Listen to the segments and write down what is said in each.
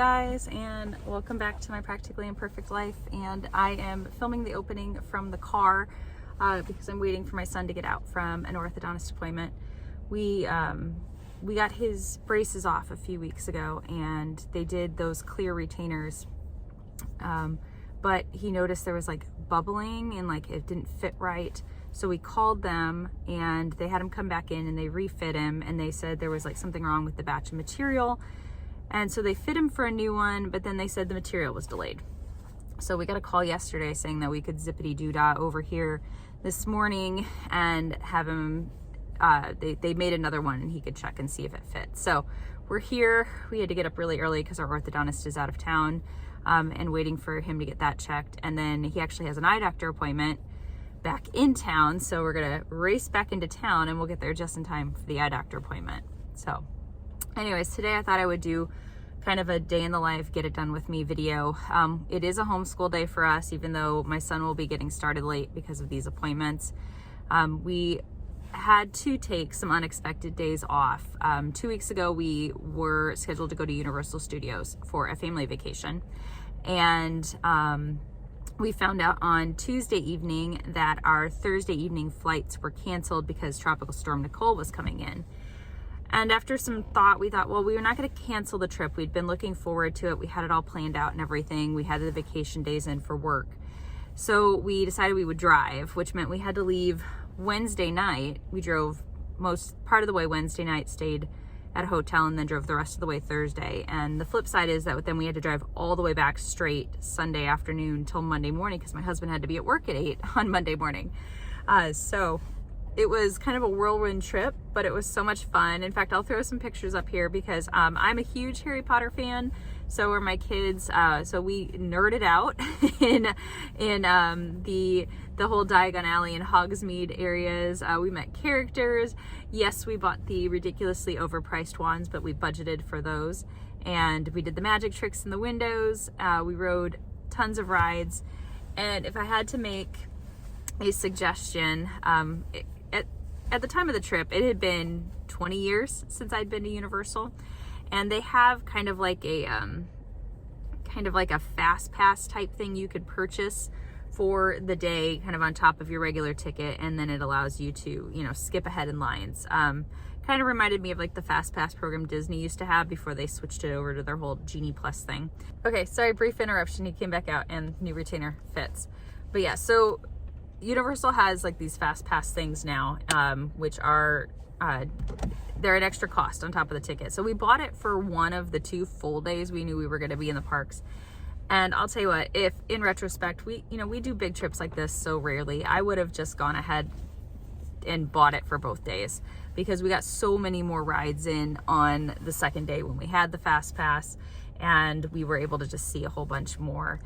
guys, and welcome back to my Practically Imperfect Life. And I am filming the opening from the car because I'm waiting for my son to get out from an orthodontist appointment. We got his braces off a few weeks ago, and they did those clear retainers, but he noticed there was like bubbling and like it didn't fit right. So we called them and they had him come back in and they refit him, and they said there was like something wrong with the batch of material. And so they fit him for a new one, but then they said the material was delayed. So we got a call yesterday saying that we could zippity-doo-dah over here this morning and have him, they made another one and he could check and see if it fits. So we're here. We had to get up really early because our orthodontist is out of town, and waiting for him to get that checked. And then he actually has an eye doctor appointment back in town, so we're gonna race back into town and we'll get there just in time for the eye doctor appointment. So anyways, today I thought I would do kind of a day in the life, get it done with me video. It is a homeschool day for us, even though my son will be getting started late because of these appointments. We had to take some unexpected days off. 2 weeks ago, we were scheduled to go to Universal Studios for a family vacation. And we found out on Tuesday evening that our Thursday evening flights were canceled because Tropical Storm Nicole was coming in. And after some thought, we thought, well, we were not going to cancel the trip. We'd been looking forward to it. We had it all planned out and everything. We had the vacation days in for work. So we decided we would drive, which meant we had to leave Wednesday night. We drove most part of the way Wednesday night, stayed at a hotel, and then drove the rest of the way Thursday. And the flip side is that then we had to drive all the way back straight Sunday afternoon till Monday morning because my husband had to be at work at 8 on Monday morning. So it was kind of a whirlwind trip, but it was so much fun. In fact, I'll throw some pictures up here because I'm a huge Harry Potter fan. So are my kids. So we nerded out in the whole Diagon Alley and Hogsmeade areas. We met characters. Yes, we bought the ridiculously overpriced wands, but we budgeted for those. And we did the magic tricks in the windows. We rode tons of rides. And if I had to make a suggestion, at the time of the trip, it had been 20 years since I'd been to Universal, and they have kind of like a fast pass type thing you could purchase for the day, kind of on top of your regular ticket, and then it allows you to, skip ahead in lines. Kind of reminded me of like the fast pass program Disney used to have before they switched it over to their whole Genie Plus thing. Okay, sorry, brief interruption. He came back out and new retainer fits. But yeah, so Universal has like these fast pass things now, which are they're an extra cost on top of the ticket. So we bought it for one of the 2 full days we knew we were going to be in the parks. And I'll tell you what, if in retrospect we do big trips like this so rarely, I would have just gone ahead and bought it for both days because we got so many more rides in on the second day when we had the fast pass, and we were able to just see a whole bunch more.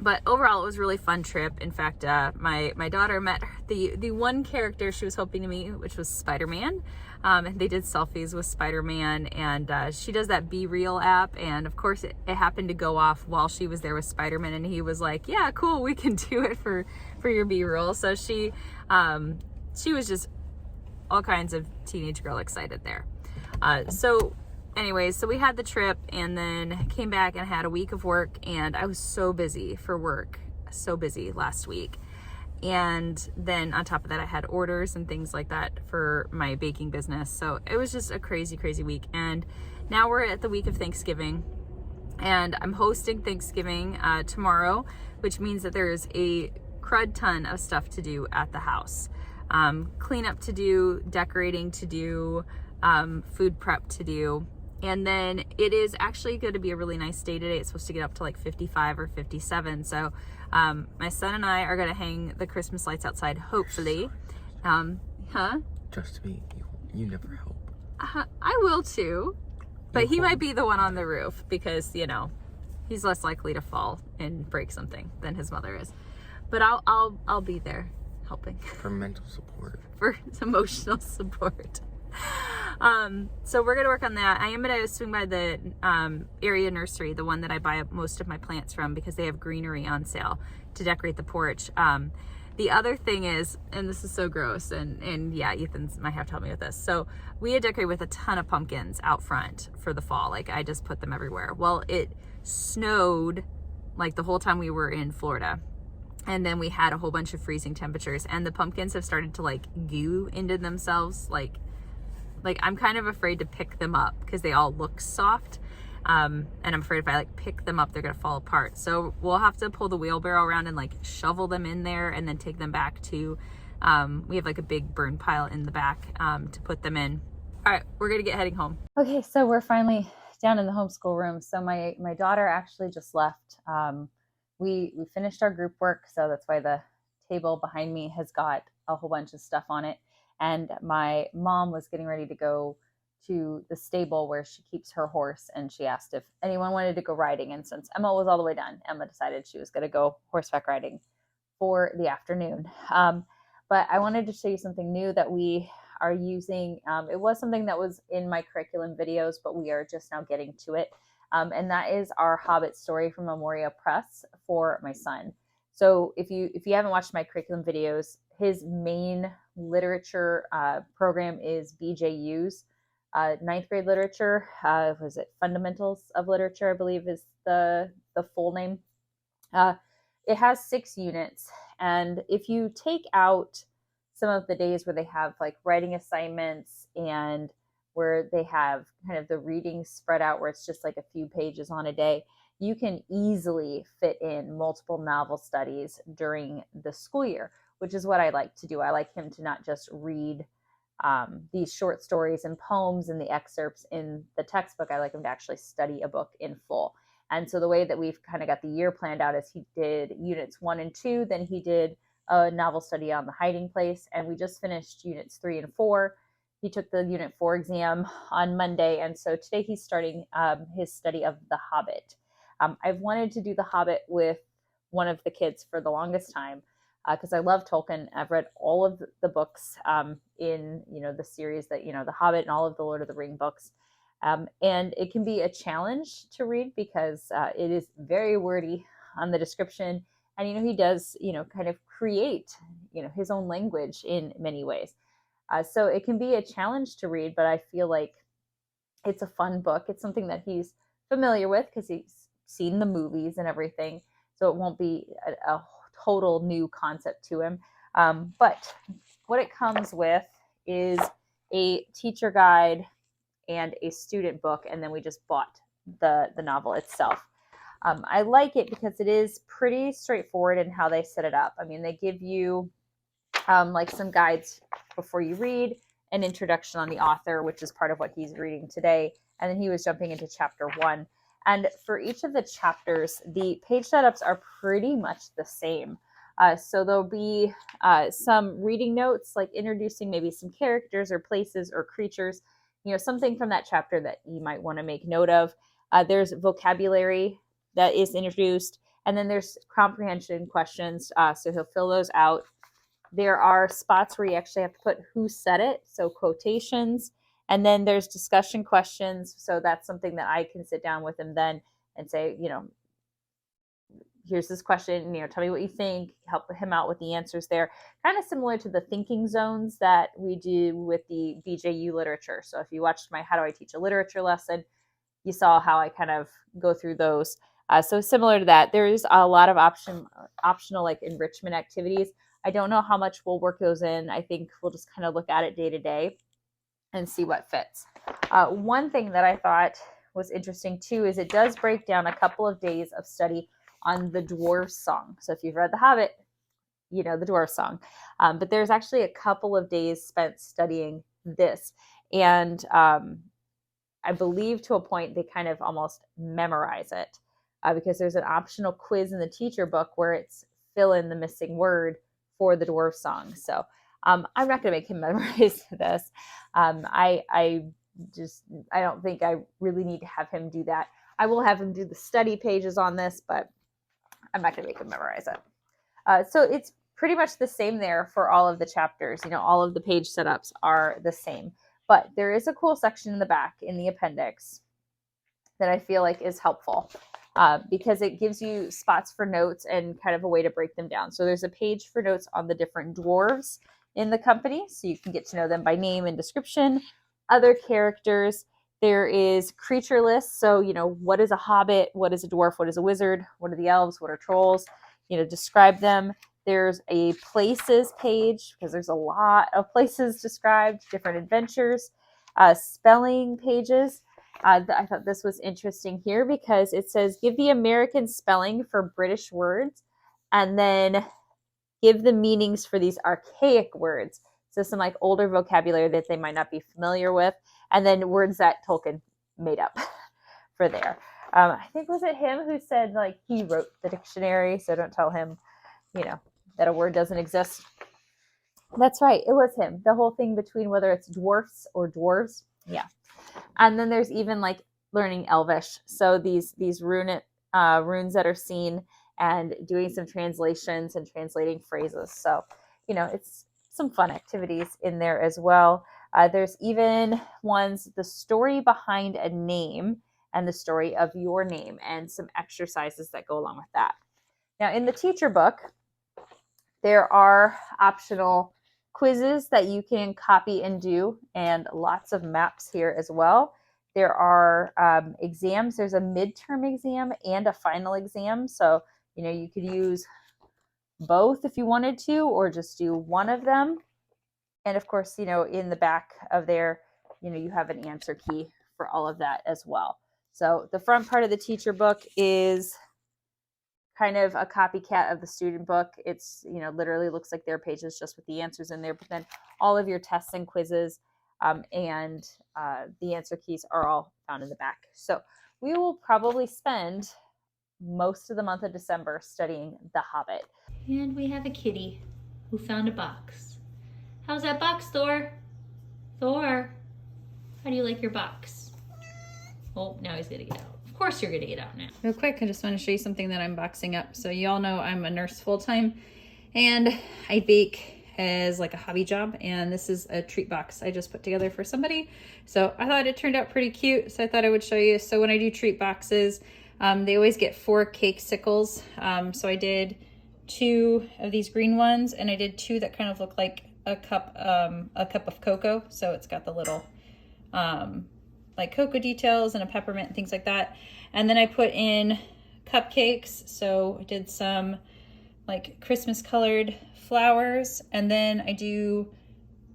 But overall, it was a really fun trip. In fact, my daughter met the one character she was hoping to meet, which was Spider-Man. And they did selfies with Spider-Man, and she does that Be Real app. And of course, it happened to go off while she was there with Spider-Man, and he was like, "Yeah, cool, we can do it for your Be Real." So she was just all kinds of teenage girl excited there. Anyways, so we had the trip and then came back and had a week of work, and I was so busy for work, so busy last week. And then on top of that, I had orders and things like that for my baking business. So it was just a crazy, crazy week. And now we're at the week of Thanksgiving, and I'm hosting Thanksgiving tomorrow, which means that there's a crud ton of stuff to do at the house. Cleanup to do, decorating to do, food prep to do. And then it is actually going to be a really nice day today. It's supposed to get up to like 55 or 57. So my son and I are going to hang the Christmas lights outside, hopefully. Trust me, you never help. I will too. But he might be the one on the roof because, he's less likely to fall and break something than his mother is. But I'll be there helping. For mental support. For emotional support. So we're going to work on that. I am going to swing by the area nursery, the one that I buy most of my plants from, because they have greenery on sale to decorate the porch. The The other thing is, and this is so gross, and yeah, Ethan might have to help me with this. So we had decorated with a ton of pumpkins out front for the fall. Like I just put them everywhere. Well, it snowed like the whole time we were in Florida. And then we had a whole bunch of freezing temperatures, and the pumpkins have started to like goo into themselves. Like I'm kind of afraid to pick them up because they all look soft. And I'm afraid if I like pick them up, they're gonna fall apart. So we'll have to pull the wheelbarrow around and like shovel them in there and then take them back to, we have like a big burn pile in the back to put them in. All right, we're gonna get heading home. Okay, so we're finally down in the homeschool room. So my daughter actually just left. We finished our group work, so that's why the table behind me has got a whole bunch of stuff on it. And my mom was getting ready to go to the stable where she keeps her horse, and she asked if anyone wanted to go riding. And since Emma was all the way done, Emma decided she was going to go horseback riding for the afternoon. But I wanted to show you something new that we are using. It was something that was in my curriculum videos, but we are just now getting to it. And that is our Hobbit story from Memoria Press for my son. So if you haven't watched my curriculum videos, his main literature program is BJU's ninth grade literature. Was it Fundamentals of Literature, I believe is the full name. It has 6 units. And if you take out some of the days where they have like writing assignments and where they have kind of the reading spread out where it's just like a few pages on a day, you can easily fit in multiple novel studies during the school year, which is what I like to do. I like him to not just read these short stories and poems and the excerpts in the textbook. I like him to actually study a book in full. And so the way that we've kind of got the year planned out is he did units 1 and 2, then he did a novel study on the hiding place, and we just finished units 3 and 4. He took the unit 4 exam on Monday, and so today he's starting his study of The Hobbit. I've wanted to do The Hobbit with one of the kids for the longest time because I love Tolkien. I've read all of the books in the series that The Hobbit and all of the Lord of the Ring books, and it can be a challenge to read because it is very wordy on the description, and he does kind of create his own language in many ways. So it can be a challenge to read, but I feel like it's a fun book. It's something that he's familiar with because he's seen the movies and everything. So it won't be a total new concept to him. But what it comes with is a teacher guide and a student book. And then we just bought the novel itself. I like it because it is pretty straightforward in how they set it up. I mean, they give you like some guides before you read, an introduction on the author, which is part of what he's reading today. And then he was jumping into chapter 1. And for each of the chapters, the page setups are pretty much the same. So there'll be some reading notes, like introducing maybe some characters or places or creatures, something from that chapter that you might want to make note of. There's vocabulary that is introduced, and then there's comprehension questions. So he'll fill those out. There are spots where you actually have to put who said it, so quotations. And then there's discussion questions. So that's something that I can sit down with him then and say, here's this question, tell me what you think, help him out with the answers there. Kind of similar to the thinking zones that we do with the BJU literature. So if you watched my How Do I Teach a Literature lesson, you saw how I kind of go through those. So similar to that, there is a lot of optional like enrichment activities. I don't know how much we'll work those in. I think we'll just kind of look at it day to day and see what fits. One thing that I thought was interesting too is it does break down a couple of days of study on the dwarf song. So if you've read The Hobbit, the dwarf song. But there's actually a couple of days spent studying this. And I believe to a point they kind of almost memorize it because there's an optional quiz in the teacher book where it's fill in the missing word for the dwarf song. So I'm not going to make him memorize this. I don't think I really need to have him do that. I will have him do the study pages on this, but I'm not going to make him memorize it. So it's pretty much the same there for all of the chapters. All of the page setups are the same, but there is a cool section in the back in the appendix that I feel like is helpful. because it gives you spots for notes and kind of a way to break them down. So there's a page for notes on the different dwarves in the company, so you can get to know them by name and description, other characters. There is creature lists, so what is a hobbit, what is a dwarf, what is a wizard, what are the elves, what are trolls, describe them. There's a places page because there's a lot of places described, different adventures, spelling pages. I thought this was interesting here because it says give the American spelling for British words and then give the meanings for these archaic words. So some like older vocabulary that they might not be familiar with, and then words that Tolkien made up for there. I think, was it him who said like he wrote the dictionary, so don't tell him, that a word doesn't exist. That's right, it was him. The whole thing between whether it's dwarfs or dwarves. Yeah. And then there's even like learning Elvish. So these runes that are seen and doing some translations and translating phrases. So, it's some fun activities in there as well. There's even ones, the story behind a name and the story of your name and some exercises that go along with that. Now, in the teacher book, there are optional quizzes that you can copy and do, and lots of maps here as well. There are exams. There's a midterm exam and a final exam. So, you could use both if you wanted to, or just do one of them. And of course, in the back of there, you have an answer key for all of that as well. So the front part of the teacher book is kind of a copycat of the student book. It's, literally looks like their pages just with the answers in there, but then all of your tests and quizzes and the answer keys are all found in the back. So we will probably spend most of the month of December studying The Hobbit. And we have a kitty who found a box. How's that box, Thor? Thor, how do you like your box? Oh, now he's gonna get out. Of course you're gonna get out now. Real quick, I just want to show you something that I'm boxing up. So you all know I'm a nurse full-time and I bake as like a hobby job, and this is a treat box I just put together for somebody. So I thought it turned out pretty cute, so I thought I would show you. So when I do treat boxes, they always get 4 cake sickles. So I did 2 of these green ones, and I did 2 that kind of look like a cup of cocoa. So it's got the little like cocoa details and a peppermint and things like that. And then I put in cupcakes. So I did some like Christmas colored flowers, and then I do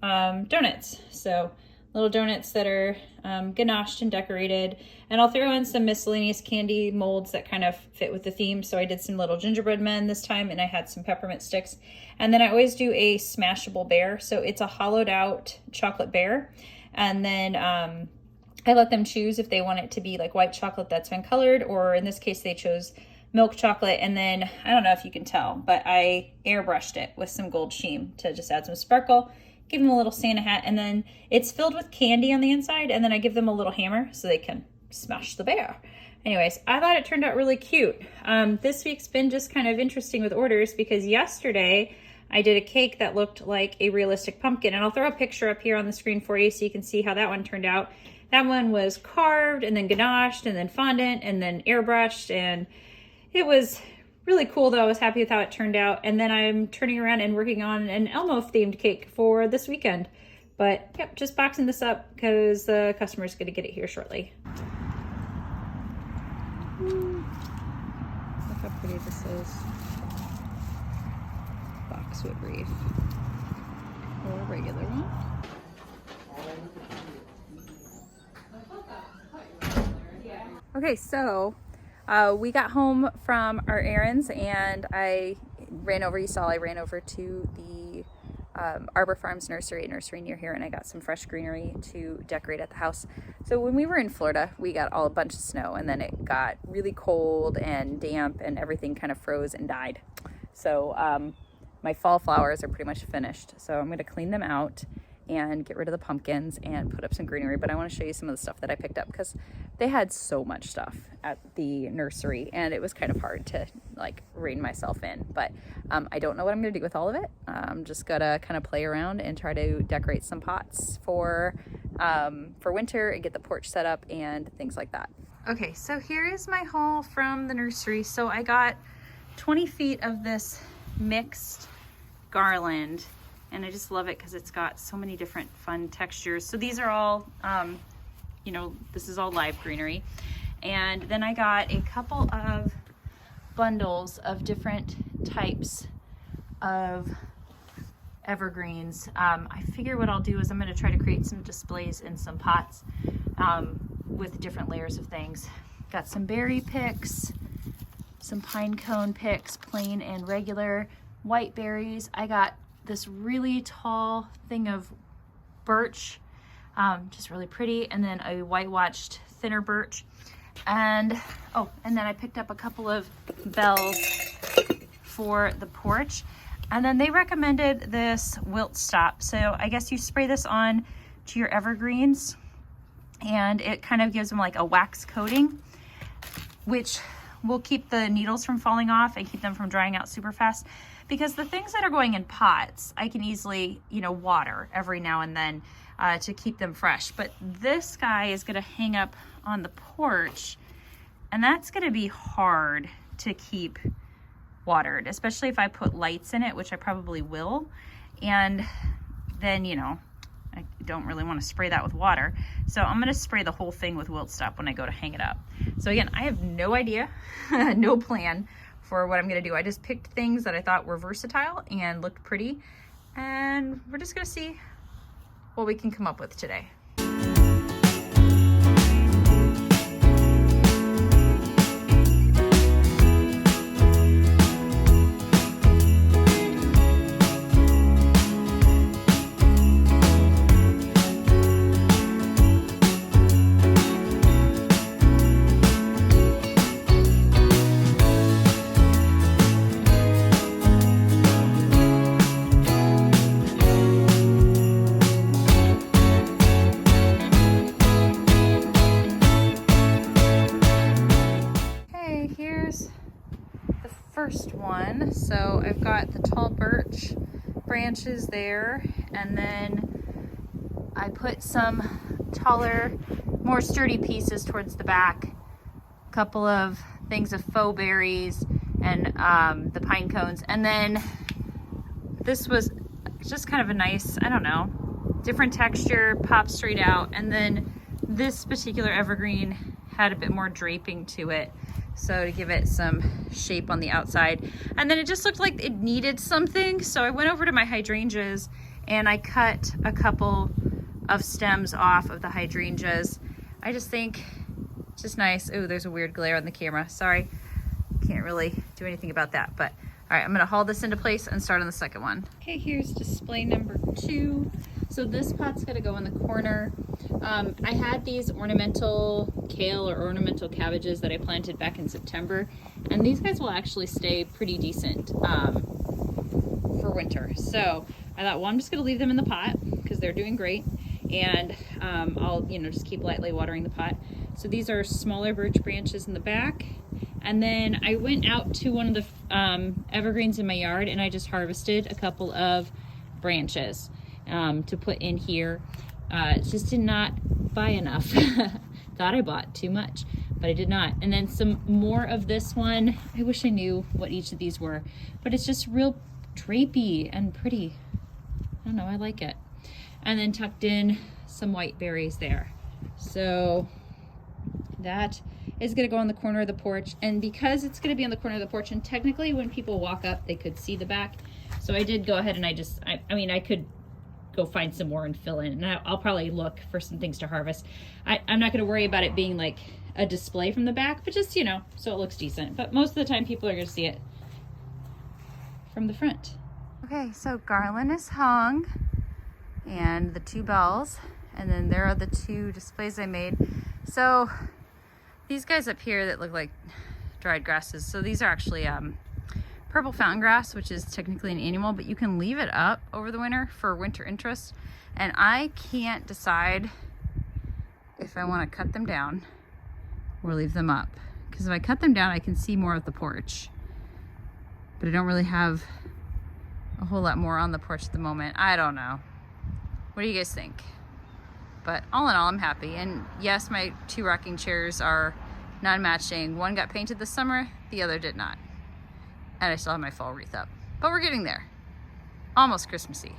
donuts. So little donuts that are ganached and decorated, and I'll throw in some miscellaneous candy molds that kind of fit with the theme. So I did some little gingerbread men this time, and I had some peppermint sticks. And then I always do a smashable bear. So it's a hollowed out chocolate bear, and then I let them choose if they want it to be like white chocolate that's been colored, or in this case they chose milk chocolate. And then I don't know if you can tell, but I airbrushed it with some gold sheen to just add some sparkle, give them a little Santa hat, and then it's filled with candy on the inside, and then I give them a little hammer so they can smash the bear. Anyways, I thought it turned out really cute. This week's been just kind of interesting with orders because yesterday I did a cake that looked like a realistic pumpkin, and I'll throw a picture up here on the screen for you so you can see how that one turned out. That one was carved and then ganached and then fondant and then airbrushed, and it was really cool though. I was happy with how it turned out. And then I'm turning around and working on an Elmo themed cake for this weekend. But yep, just boxing this up because the customer's going to get it here shortly. Look how pretty this is. Boxwood wreath. Or a regular one. Okay, so we got home from our errands, and I ran over to the Arbor Farms nursery near here, and I got some fresh greenery to decorate at the house. So when we were in Florida, we got a bunch of snow, and then it got really cold and damp, and everything kind of froze and died. So my fall flowers are pretty much finished. So I'm going to clean them out and get rid of the pumpkins and put up some greenery. But I want to show you some of the stuff that I picked up because they had so much stuff at the nursery, and it was kind of hard to like rein myself in. But I don't know what I'm going to do with all of it. I'm just gonna kind of play around and try to decorate some pots for winter and get the porch set up and things like that. Okay, so here is my haul from the nursery. So I got 20 feet of this mixed garland, and I just love it because it's got so many different fun textures. So these are all, you know, this is all live greenery. And then I got a couple of bundles of different types of evergreens. I figure what I'll do is I'm going to try to create some displays in some pots with different layers of things. Got some berry picks, some pine cone picks, plain and regular, white berries. I got this really tall thing of birch, just really pretty, and then a whitewashed thinner birch. And oh, and then I picked up a couple of bells for the porch. And then they recommended this wilt stop. So I guess you spray this on to your evergreens and it kind of gives them like a wax coating, which will keep the needles from falling off and keep them from drying out super fast. Because the things that are going in pots, I can easily, you know, water every now and then to keep them fresh. But this guy is gonna hang up on the porch, and that's gonna be hard to keep watered, especially if I put lights in it, which I probably will. And then, you know, I don't really want to spray that with water. So I'm going to spray the whole thing with wilt stop when I go to hang it up. So again, I have no idea, no plan for what I'm going to do. I just picked things that I thought were versatile and looked pretty. And we're just going to see what we can come up with today. First one, so I've got the tall birch branches there, and then I put some taller, more sturdy pieces towards the back, a couple of things of faux berries and the pine cones, and then this was just kind of a nice, I don't know, different texture, popped straight out, and then this particular evergreen had a bit more draping to it. So to give it some shape on the outside. And then it just looked like it needed something. So I went over to my hydrangeas and I cut a couple of stems off of the hydrangeas. I just think it's just nice. Oh, there's a weird glare on the camera. Sorry, can't really do anything about that. But all right, I'm gonna haul this into place and start on the second one. Okay, here's display number 2. So this pot's gonna go in the corner. I had these ornamental kale or ornamental cabbages that I planted back in September, and these guys will actually stay pretty decent for winter. So I thought, well, I'm just gonna leave them in the pot because they're doing great, and I'll, you know, just keep lightly watering the pot. So these are smaller birch branches in the back, and then I went out to one of the evergreens in my yard and I just harvested a couple of branches to put in here. Just did not buy enough. Thought I bought too much, but I did not. And then some more of this one. I wish I knew what each of these were, but it's just real drapey and pretty. I don't know, I like it. And then tucked in some white berries there. So that is gonna go on the corner of the porch. And because it's gonna be on the corner of the porch, and technically when people walk up, they could see the back. So I did go ahead and I mean, I could go find some more and fill in, and I'll probably look for some things to harvest. I'm not going to worry about it being like a display from the back, but just, you know, so it looks decent. But most of the time people are going to see it from the front. Okay, so garland is hung and the 2 bells, and then there are the 2 displays I made. So these guys up here that look like dried grasses, so these are actually purple fountain grass, which is technically an annual, but you can leave it up over the winter for winter interest. And I can't decide if I want to cut them down or leave them up, because if I cut them down I can see more of the porch, but I don't really have a whole lot more on the porch at the moment. I don't know, what do you guys think? But all in all, I'm happy. And yes, my 2 rocking chairs are non-matching. One got painted this summer, the other did not. And I still have my fall wreath up. But we're getting there. Almost Christmassy.